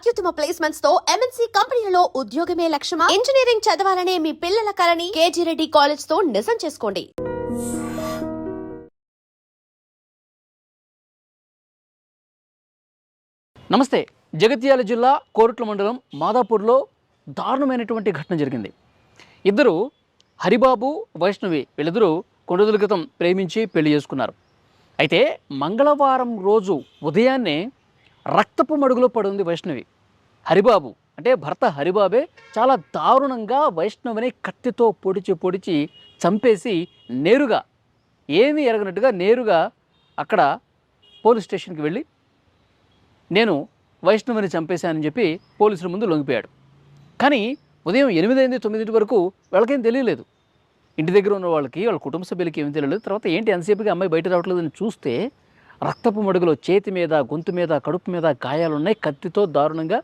అత్యుత్తమ ప్లేస్మెంట్స్ తో ఎంఎన్సీ కంపెనీలలో ఉద్యోగమే లక్ష్యమా? ఇంజనీరింగ్ చదవాలనే మీ పిల్లల కలని కేజీ రెడ్డి కాలేజ్ తో నిజం చేసుకోండి. నమస్తే. జగిత్యాల జిల్లా కోరుట్ల మండలం మాదాపూర్లో దారుణమైనటువంటి ఘటన జరిగింది. ఇద్దరు హరిబాబు, వైష్ణవి వీళ్ళిద్దరూ కొన్ని రోజుల క్రితం ప్రేమించి పెళ్లి చేసుకున్నారు. అయితే మంగళవారం రోజు ఉదయాన్నే రక్తపు మడుగులో పడింది వైష్ణవి. హరిబాబు అంటే భర్త హరిబాబే చాలా దారుణంగా వైష్ణవిని కత్తితో పొడిచి చంపేసి నేరుగా ఏమీ ఎరగనట్టుగా నేరుగా అక్కడ పోలీస్ స్టేషన్కి వెళ్ళి నేను వైష్ణవిని చంపేశానని చెప్పి పోలీసుల ముందు లొంగిపోయాడు. కానీ ఉదయం 8-9 వరకు వాళ్ళకేం తెలియలేదు. ఇంటి దగ్గర ఉన్న వాళ్ళకి, వాళ్ళ కుటుంబ సభ్యులకి ఏమీ తెలియలేదు. తర్వాత ఏంటి ఎంతసేపుగా అమ్మాయి బయట రావట్లేదని చూస్తే రక్తపు మడుగులో చేతి మీద, గొంతు మీద, కడుపు మీద గాయాలున్నాయి. కత్తితో దారుణంగా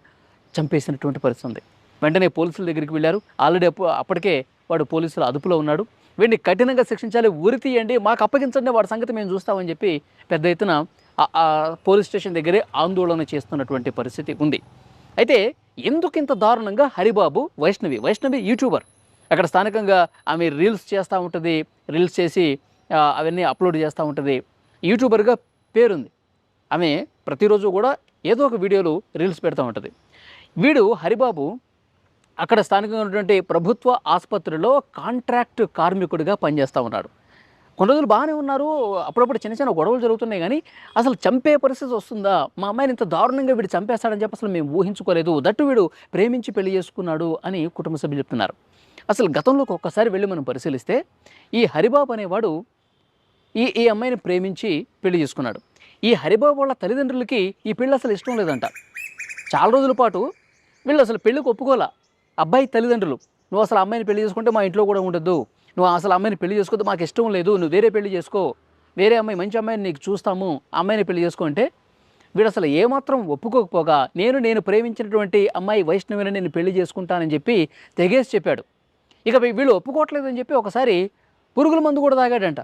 చంపేసినటువంటి పరిస్థితి ఉంది. వెంటనే పోలీసుల దగ్గరికి వెళ్ళారు. ఆల్రెడీ అప్పటికే వాడు పోలీసుల అదుపులో ఉన్నాడు. వీడిని కఠినంగా శిక్షించాలి, ఉరి తీయండి, మాకు అప్పగించండి, వాడి సంగతి మేము చూస్తామని చెప్పి పెద్ద ఎత్తున పోలీస్ స్టేషన్ దగ్గరే ఆందోళన చేస్తున్నటువంటి పరిస్థితి ఉంది. అయితే ఎందుకు ఇంత దారుణంగా హరిబాబు, వైష్ణవి యూట్యూబర్, అక్కడ స్థానికంగా ఆమె రీల్స్ చేస్తూ ఉంటుంది. రీల్స్ చేసి అవన్నీ అప్లోడ్ చేస్తూ ఉంటుంది. యూట్యూబర్గా పేరుంది. ఆమె ప్రతిరోజు కూడా ఏదో ఒక వీడియోలు రీల్స్ పెడతా ఉంటుంది. వీడు హరిబాబు అక్కడ స్థానికంగా ఉన్నటువంటి ప్రభుత్వ ఆసుపత్రిలో కాంట్రాక్ట్ కార్మికుడిగా పనిచేస్తూ ఉన్నాడు. కొన్ని రోజులు బాగానే ఉన్నారు. అప్పుడప్పుడు చిన్న చిన్న గొడవలు జరుగుతున్నాయి. కానీ అసలు చంపే పరిస్థితి వస్తుందా, మా అమ్మాయిని ఇంత దారుణంగా వీడు చంపేస్తాడని చెప్పి అసలు మేము ఊహించుకోలేదు. దట్టు వీడు ప్రేమించి పెళ్లి చేసుకున్నాడు అని కుటుంబ సభ్యులు చెప్తున్నారు. అసలు గతంలోకి ఒక్కసారి వెళ్ళి మనం పరిశీలిస్తే ఈ హరిబాబు అనేవాడు ఈ అమ్మాయిని ప్రేమించి పెళ్లి చేసుకున్నాడు. ఈ హరిబాబు వాళ్ళ తల్లిదండ్రులకి ఈ పెళ్ళి అసలు ఇష్టం లేదంట. చాలా రోజుల పాటు వీళ్ళు అసలు పెళ్ళికి ఒప్పుకోలే. అబ్బాయి తల్లిదండ్రులు, నువ్వు అసలు అమ్మాయిని పెళ్లి చేసుకుంటే మా ఇంట్లో కూడా ఉండొద్దు, నువ్వు అసలు అమ్మాయిని పెళ్లి చేసుకోవద్దు, మాకు ఇష్టం లేదు, నువ్వు వేరే పెళ్లి చేసుకో, వేరే అమ్మాయి, మంచి అమ్మాయిని నీకు చూస్తాము, అమ్మాయిని పెళ్లి చేసుకో అంటే వీడు అసలు ఏమాత్రం ఒప్పుకోకపోగా నేను ప్రేమించినటువంటి అమ్మాయి వైష్ణవిని నేను పెళ్లి చేసుకుంటానని చెప్పి తెగేసి చెప్పాడు. ఇక వీళ్ళు ఒప్పుకోవట్లేదని చెప్పి ఒకసారి పురుగుల మందు కూడా తాగాడంట.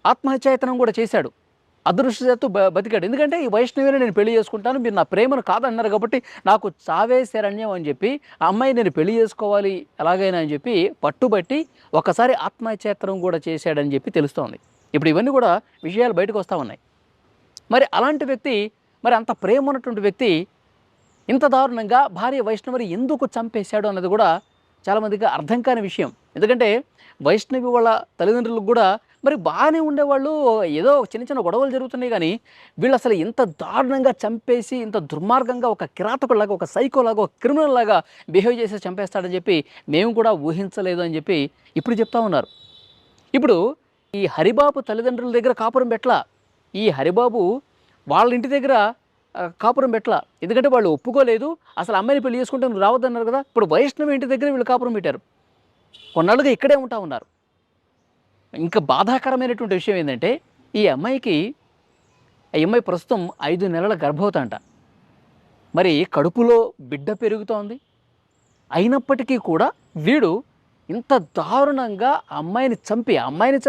ఆత్మహత్యాయతనం కూడా చేశాడు. అదృష్టశాత్తు బతికాడు. ఎందుకంటే ఈ వైష్ణవిని నేను పెళ్లి చేసుకుంటాను, మీరు నా ప్రేమను కాదన్నారు కాబట్టి నాకు చావే శరణ్యం అని చెప్పి ఆ అమ్మాయి నేను పెళ్లి చేసుకోవాలి ఎలాగైనా అని చెప్పి పట్టుబట్టి ఒకసారి ఆత్మహత్యాయతనం కూడా చేశాడని చెప్పి తెలుస్తోంది. ఇప్పుడు ఇవన్నీ కూడా విషయాలు బయటకు వస్తూ ఉన్నాయి. మరి అలాంటి వ్యక్తి, మరి అంత ప్రేమ ఉన్నటువంటి వ్యక్తి ఇంత దారుణంగా భార్య వైష్ణవిని ఎందుకు చంపేశాడు అన్నది కూడా చాలామందికి అర్థం కాని విషయం. ఎందుకంటే వైష్ణవి వాళ్ళ తల్లిదండ్రులకు కూడా మరి బాగానే ఉండేవాళ్ళు, ఏదో చిన్న చిన్న గొడవలు జరుగుతున్నాయి. కానీ వీళ్ళు అసలు ఇంత దారుణంగా చంపేసి, ఇంత దుర్మార్గంగా ఒక కిరాతకులాగా, ఒక సైకోలాగా, ఒక క్రిమినల్ లాగా బిహేవ్ చేసి చంపేస్తాడని చెప్పి మేము కూడా ఊహించలేదు అని చెప్పి ఇప్పుడు చెప్తా ఉన్నారు. ఇప్పుడు ఈ హరిబాబు తల్లిదండ్రుల దగ్గర కాపురం పెట్టలా, ఈ హరిబాబు వాళ్ళ ఇంటి దగ్గర కాపురం పెట్టలా. ఎందుకంటే వాళ్ళు ఒప్పుకోలేదు. అసలు అమ్మాయిని పెళ్లి చేసుకుంటే నువ్వు రావద్దన్నారు కదా. ఇప్పుడు వైష్ణవి ఇంటి దగ్గర వీళ్ళు కాపురం పెట్టారు. కొన్నాళ్ళుగా ఇక్కడే ఉంటా ఉన్నారు. ఇంకా బాధాకరమైనటువంటి విషయం ఏంటంటే ఈ అమ్మాయి ప్రస్తుతం 5 నెలల గర్భవతి అంట. మరి కడుపులో బిడ్డ పెరుగుతోంది. అయినప్పటికీ కూడా వీడు ఇంత దారుణంగా అమ్మాయిని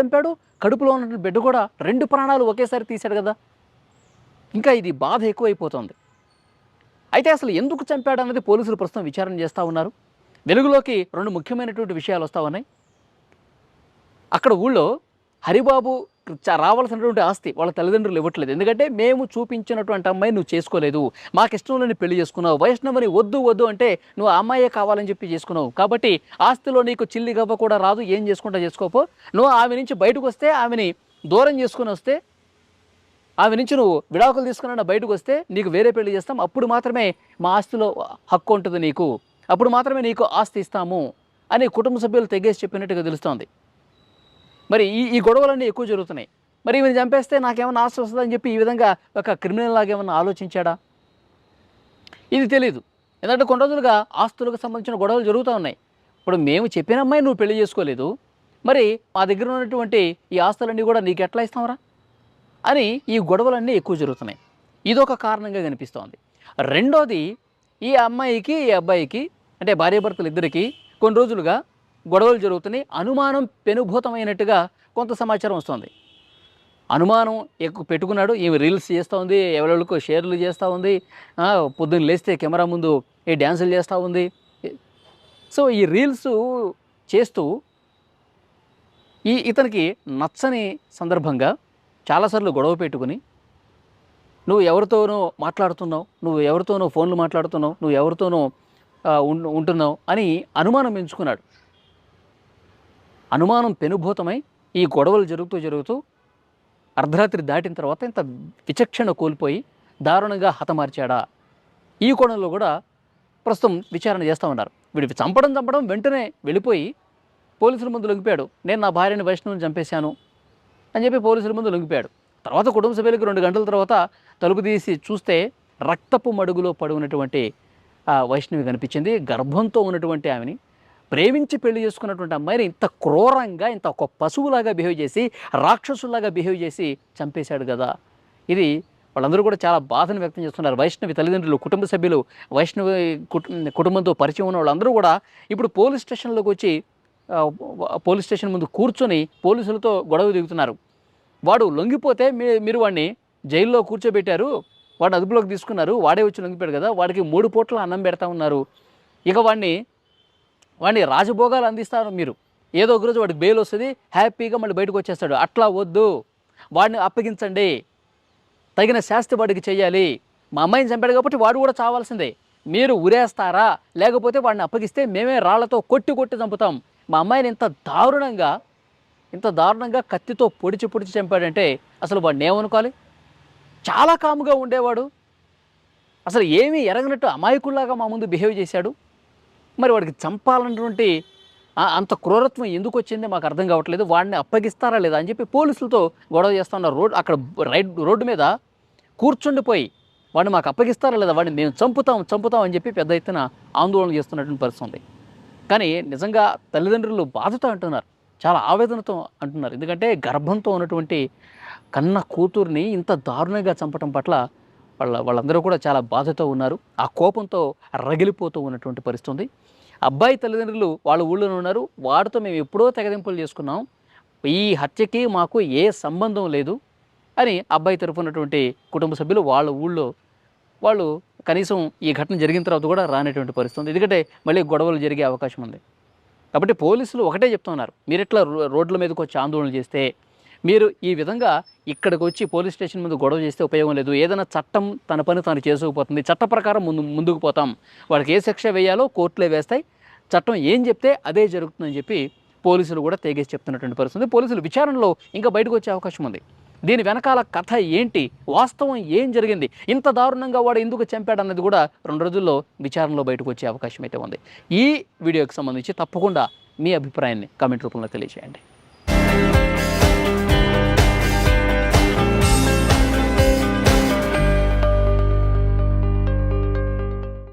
చంపాడు. కడుపులో ఉన్న బిడ్డ కూడా 2 ప్రాణాలు ఒకేసారి తీశాడు కదా. ఇంకా ఇది బాధ ఎక్కువైపోతుంది. అయితే అసలు ఎందుకు చంపాడు అన్నది పోలీసులు ప్రస్తుతం విచారణ చేస్తూ ఉన్నారు. వెలుగులోకి 2 ముఖ్యమైనటువంటి విషయాలు వస్తూ ఉన్నాయి. అక్కడ ఊళ్ళో హరిబాబు రావాల్సినటువంటి ఆస్తి వాళ్ళ తల్లిదండ్రులు ఇవ్వట్లేదు. ఎందుకంటే మేము చూపించినటువంటి అమ్మాయి నువ్వు చేసుకోలేదు, మాకు ఇష్టం లేని పెళ్లి చేసుకున్నావు, వైష్ణవిని వద్దు అంటే నువ్వు ఆ అమ్మాయే కావాలని చెప్పి చేసుకున్నావు, కాబట్టి ఆస్తిలో నీకు చిల్లి గవ్వ కూడా రాదు, ఏం చేసుకుంటా చేసుకోపో, నువ్వు ఆమె నుంచి బయటకు వస్తే, ఆమెని దూరం చేసుకుని వస్తే, ఆమె నుంచి నువ్వు విడాకులు తీసుకున్న బయటకు వస్తే నీకు వేరే పెళ్లి చేస్తాం, అప్పుడు మాత్రమే మా ఆస్తిలో హక్కు ఉంటుంది నీకు, అప్పుడు మాత్రమే నీకు ఆస్తి ఇస్తాము అని కుటుంబ సభ్యులు తెగేసి చెప్పినట్టుగా తెలుస్తోంది. మరి ఈ గొడవలన్నీ ఎక్కువ జరుగుతున్నాయి. మరి ఈమెను చంపేస్తే నాకేమన్నా ఆస్తి వస్తుందని చెప్పి ఈ విధంగా ఒక క్రిమినల్ లాగా ఏమన్నా ఆలోచించాడా, ఇది తెలీదు. ఎందుకంటే కొన్ని రోజులుగా ఆస్తులకు సంబంధించిన గొడవలు జరుగుతూ ఉన్నాయి. ఇప్పుడు మేము చెప్పిన అమ్మాయి నువ్వు పెళ్లి చేసుకోలేదు, మరి మా దగ్గర ఉన్నటువంటి ఈ ఆస్తులన్నీ కూడా నీకు ఎట్లా ఇస్తామరా అని ఈ గొడవలన్నీ ఎక్కువ జరుగుతున్నాయి. ఇదొక కారణంగా కనిపిస్తోంది. రెండోది, ఈ అమ్మాయికి ఈ అబ్బాయికి అంటే భార్యాభర్తలు ఇద్దరికీ కొన్ని రోజులుగా గొడవలు జరుగుతున్నాయి. అనుమానం పెనుభూతమైనట్టుగా కొంత సమాచారం వస్తుంది. అనుమానం ఎక్కువ పెట్టుకున్నాడు. ఈమె రీల్స్ చేస్తూ ఉంది, ఎవరెవరికో షేర్లు చేస్తూ ఉంది, పొద్దున్న లేస్తే కెమెరా ముందు డ్యాన్సులు చేస్తూ ఉంది. సో ఈ రీల్స్ చేస్తూ ఇతనికి నచ్చని సందర్భంగా చాలాసార్లు గొడవ పెట్టుకుని, నువ్వు ఎవరితోనో మాట్లాడుతున్నావు, నువ్వు ఎవరితోనో ఫోన్లు మాట్లాడుతున్నావు, నువ్వు ఎవరితోనో ఉంటున్నావు అని అనుమానం ఎంచుకున్నాడు. అనుమానం పెనుభూతమై ఈ గొడవలు జరుగుతూ అర్ధరాత్రి దాటిన తర్వాత ఇంత విచక్షణ కోల్పోయి దారుణంగా హతమార్చాడా? ఈ కోణంలో కూడా ప్రస్తుతం విచారణ చేస్తూ ఉన్నారు. వీడికి చంపడం వెంటనే వెళ్ళిపోయి పోలీసుల ముందు లొంగిపోయాడు. నేను నా భార్యని వైష్ణవిని చంపేశాను అని చెప్పి పోలీసుల ముందు లొంగిపోయాడు. తర్వాత కుటుంబ సభ్యులకు 2 గంటల తర్వాత తలుపు తీసి చూస్తే రక్తపు మడుగులో పడి ఉన్నటువంటి వైష్ణవి కనిపించింది. గర్భంతో ఉన్నటువంటి ఆమెని, ప్రేమించి పెళ్లి చేసుకున్నటువంటి అమ్మాయిని ఇంత క్రూరంగా, ఇంత ఒక పశువులాగా బిహేవ్ చేసి, రాక్షసులాగా బిహేవ్ చేసి చంపేశాడు కదా. ఇది వాళ్ళందరూ కూడా చాలా బాధను వ్యక్తం చేస్తున్నారు. వైష్ణవి తల్లిదండ్రులు, కుటుంబ సభ్యులు, వైష్ణవి కుటుంబంతో పరిచయం ఉన్న వాళ్ళందరూ కూడా ఇప్పుడు పోలీస్ స్టేషన్లోకి వచ్చి పోలీస్ స్టేషన్ ముందు కూర్చొని పోలీసులతో గొడవ దిగుతున్నారు. వాడు లొంగిపోతే మీరు వాడిని జైల్లో కూర్చోబెట్టారు, వాడిని అదుపులోకి తీసుకున్నారు, వాడే వచ్చి లొంగిపోయాడు కదా, వాడికి 3 పూట్ల అన్నం పెడతా ఉన్నారు, ఇక వాడిని రాజభోగాలు అందిస్తారు మీరు. ఏదో ఒక రోజు వాడికి బెయిల్ వస్తుంది, హ్యాపీగా మళ్ళీ బయటకు వచ్చేస్తాడు. అట్లా వద్దు, వాడిని అప్పగించండి, తగిన శాస్తి వాడికి చెయ్యాలి. మా అమ్మాయిని చంపాడు కాబట్టి వాడు కూడా చావాల్సిందే. మీరు ఉరేస్తారా? లేకపోతే వాడిని అప్పగిస్తే మేమే రాళ్లతో కొట్టి చంపుతాం. మా అమ్మాయిని ఇంత దారుణంగా కత్తితో పొడిచి చంపాడంటే అసలు వాడిని ఏమనుకోవాలి? చాలా కాముగా ఉండేవాడు, అసలు ఏమీ ఎరగనట్టు అమాయకుల్లాగా మా ముందు బిహేవ్ చేశాడు. మరి వాడికి చంపాలన్నటువంటి అంత క్రూరత్వం ఎందుకు వచ్చింది మాకు అర్థం కావట్లేదు. వాడిని అప్పగిస్తారా లేదా అని చెప్పి పోలీసులతో గొడవ చేస్తున్నారు. అక్కడ రోడ్డు మీద కూర్చుండిపోయి వాడిని మాకు అప్పగిస్తారా లేదా, వాడిని మేము చంపుతాం అని చెప్పి పెద్ద ఎత్తున ఆందోళన చేస్తున్నటువంటి పరిస్థితి ఉంది. కానీ నిజంగా తల్లిదండ్రులు బాధతో అంటున్నారు, చాలా ఆవేదనతో అంటున్నారు. ఎందుకంటే గర్భంతో ఉన్నటువంటి కన్న కూతుర్ని ఇంత దారుణంగా చంపడం పట్ల వాళ్ళందరూ కూడా చాలా బాధతో ఉన్నారు. ఆ కోపంతో రగిలిపోతూ ఉన్నటువంటి పరిస్థితి ఉంది. అబ్బాయి తల్లిదండ్రులు వాళ్ళ ఊళ్ళోనే ఉన్నారు. వాడితో మేము ఎప్పుడో తెగదింపులు చేసుకున్నాం, ఈ హత్యకి మాకు ఏ సంబంధం లేదు అని అబ్బాయి తరఫునటువంటి కుటుంబ సభ్యులు వాళ్ళ ఊళ్ళో వాళ్ళు కనీసం ఈ ఘటన జరిగిన తర్వాత కూడా రానటువంటి పరిస్థితి ఉంది. ఎందుకంటే మళ్ళీ గొడవలు జరిగే అవకాశం ఉంది. కాబట్టి పోలీసులు ఒకటే చెప్తున్నారు, మీరు ఇట్లా రోడ్ల మీదకి వచ్చి ఆందోళన చేస్తే, మీరు ఈ విధంగా ఇక్కడికి వచ్చి పోలీస్ స్టేషన్ ముందు గొడవ చేస్తే ఉపయోగం లేదు. ఏదైనా చట్టం తన పని తాను చేసుకుపోతుంది. చట్ట ప్రకారం ముందుకు పోతాం. వాడికి ఏ శిక్ష వేయాలో కోర్టులే వేస్తాయి. చట్టం ఏం చెప్తే అదే జరుగుతుందని చెప్పి పోలీసులు కూడా తెగేసి చెప్తున్నటువంటి పరిస్థితి. పోలీసులు విచారణలో ఇంకా బయటకు వచ్చే అవకాశం ఉంది. దీని వెనకాల కథ ఏంటి, వాస్తవం ఏం జరిగింది, ఇంత దారుణంగా వాడు ఎందుకు చంపాడు అన్నది కూడా 2 రోజుల్లో విచారణలో బయటకు వచ్చే అవకాశం అయితే ఉంది. ఈ వీడియోకి సంబంధించి తప్పకుండా మీ అభిప్రాయాన్ని కామెంట్ రూపంలో తెలియజేయండి.